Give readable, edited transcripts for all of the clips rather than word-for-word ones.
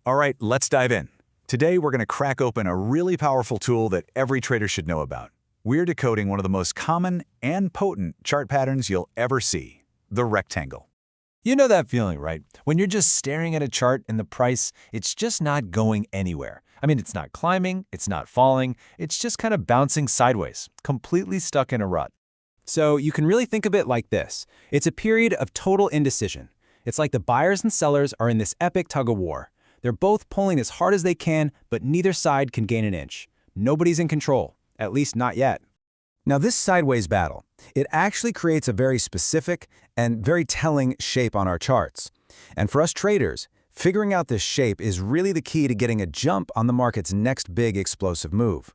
All right, let's dive in. Today, we're going to crack open a really powerful tool that every trader should know about. We're decoding one of the most common and potent chart patterns you'll ever see, the rectangle. You know that feeling, right? When you're just staring at a chart and the price, it's just not going anywhere. I mean, it's not climbing, it's not falling, it's just kind of bouncing sideways, completely stuck in a rut. So you can really think of it like this. It's a period of total indecision. It's like the buyers and sellers are in this epic tug-of-war. They're both pulling as hard as they can, but neither side can gain an inch. Nobody's in control, at least not yet. Now this sideways battle, it actually creates a very specific and very telling shape on our charts. And for us traders, figuring out this shape is really the key to getting a jump on the market's next big explosive move.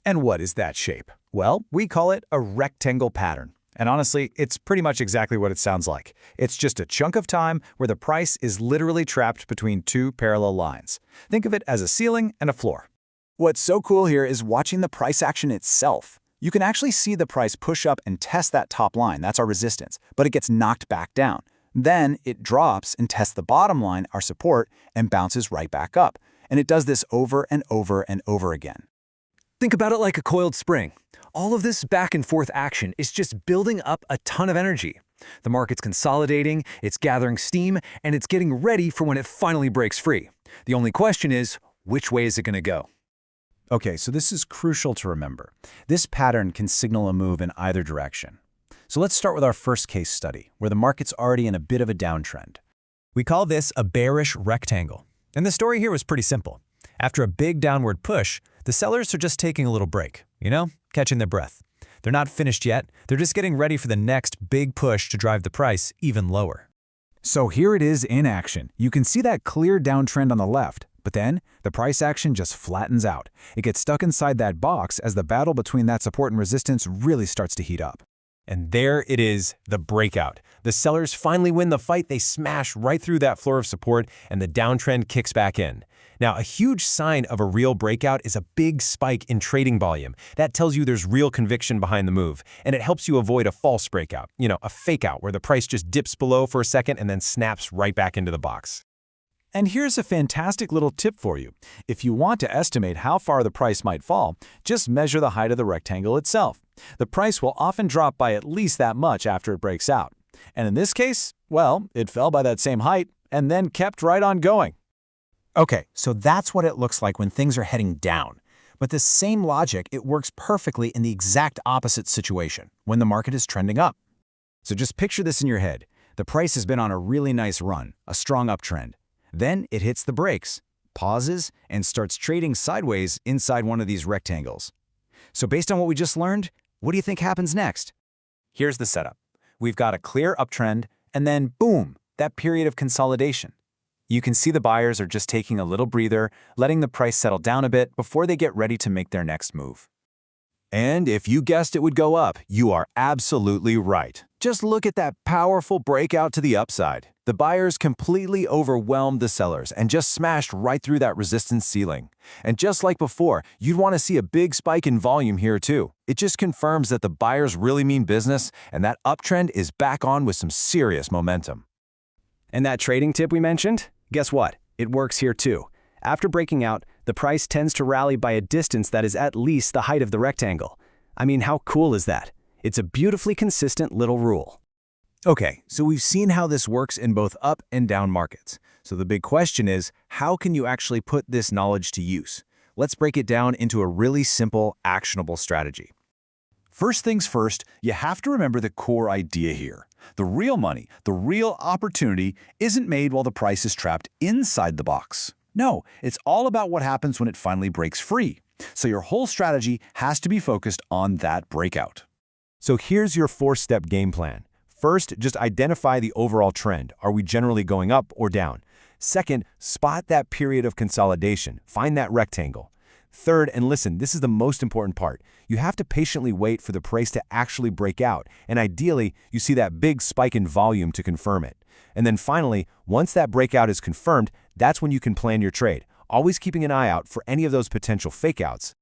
And what is that shape? Well, we call it a rectangle pattern. And honestly, it's pretty much exactly what it sounds like. It's just a chunk of time where the price is literally trapped between two parallel lines. Think of it as a ceiling and a floor. What's so cool here is watching the price action itself. You can actually see the price push up and test that top line, that's our resistance, but it gets knocked back down. Then it drops and tests the bottom line, our support, and bounces right back up. And it does this over and over and over again. Think about it like a coiled spring. All of this back and forth action is just building up a ton of energy. The market's consolidating, it's gathering steam, and it's getting ready for when it finally breaks free. The only question is, which way is it going to go? Okay, so this is crucial to remember. This pattern can signal a move in either direction. So let's start with our first case study, where the market's already in a bit of a downtrend. We call this a bearish rectangle. And the story here was pretty simple. After a big downward push, the sellers are just taking a little break, catching their breath. They're not finished yet, they're just getting ready for the next big push to drive the price even lower. So here it is in action. You can see that clear downtrend on the left, but then the price action just flattens out. It gets stuck inside that box as the battle between that support and resistance really starts to heat up. And there it is, the breakout. The sellers finally win the fight, they smash right through that floor of support, and the downtrend kicks back in. Now, a huge sign of a real breakout is a big spike in trading volume. That tells you there's real conviction behind the move, and it helps you avoid a false breakout, a fake out where the price just dips below for a second and then snaps right back into the box. And here's a fantastic little tip for you. If you want to estimate how far the price might fall, just measure the height of the rectangle itself. The price will often drop by at least that much after it breaks out. And in this case, well, it fell by that same height and then kept right on going. Okay, so that's what it looks like when things are heading down. But the same logic, it works perfectly in the exact opposite situation, when the market is trending up. So just picture this in your head. The price has been on a really nice run, a strong uptrend. Then it hits the brakes, pauses, and starts trading sideways inside one of these rectangles. So based on what we just learned, what do you think happens next? Here's the setup. We've got a clear uptrend, and then boom, that period of consolidation. You can see the buyers are just taking a little breather, letting the price settle down a bit before they get ready to make their next move. And if you guessed it would go up, you are absolutely right. Just look at that powerful breakout to the upside. The buyers completely overwhelmed the sellers and just smashed right through that resistance ceiling. And just like before, you'd want to see a big spike in volume here too. It just confirms that the buyers really mean business and that uptrend is back on with some serious momentum. And that trading tip we mentioned? Guess what? It works here too. After breaking out, the price tends to rally by a distance that is at least the height of the rectangle. I mean, how cool is that? It's a beautifully consistent little rule. Okay, so we've seen how this works in both up and down markets. So the big question is, how can you actually put this knowledge to use? Let's break it down into a really simple, actionable strategy. First things first, you have to remember the core idea here. The real money, the real opportunity, isn't made while the price is trapped inside the box. No, it's all about what happens when it finally breaks free. So your whole strategy has to be focused on that breakout. So here's your 4-step game plan. First, just identify the overall trend. Are we generally going up or down? Second, spot that period of consolidation. Find that rectangle. Third, and listen, this is the most important part. You have to patiently wait for the price to actually break out, and ideally, you see that big spike in volume to confirm it. And then finally, once that breakout is confirmed, that's when you can plan your trade, always keeping an eye out for any of those potential fakeouts.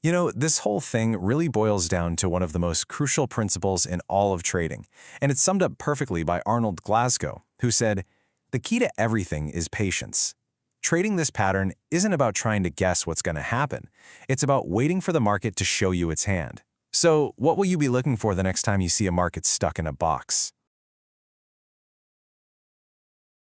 This whole thing really boils down to one of the most crucial principles in all of trading, and it's summed up perfectly by Arnold Glasgow, who said, "The key to everything is patience." Trading this pattern isn't about trying to guess what's going to happen. It's about waiting for the market to show you its hand. So, what will you be looking for the next time you see a market stuck in a box?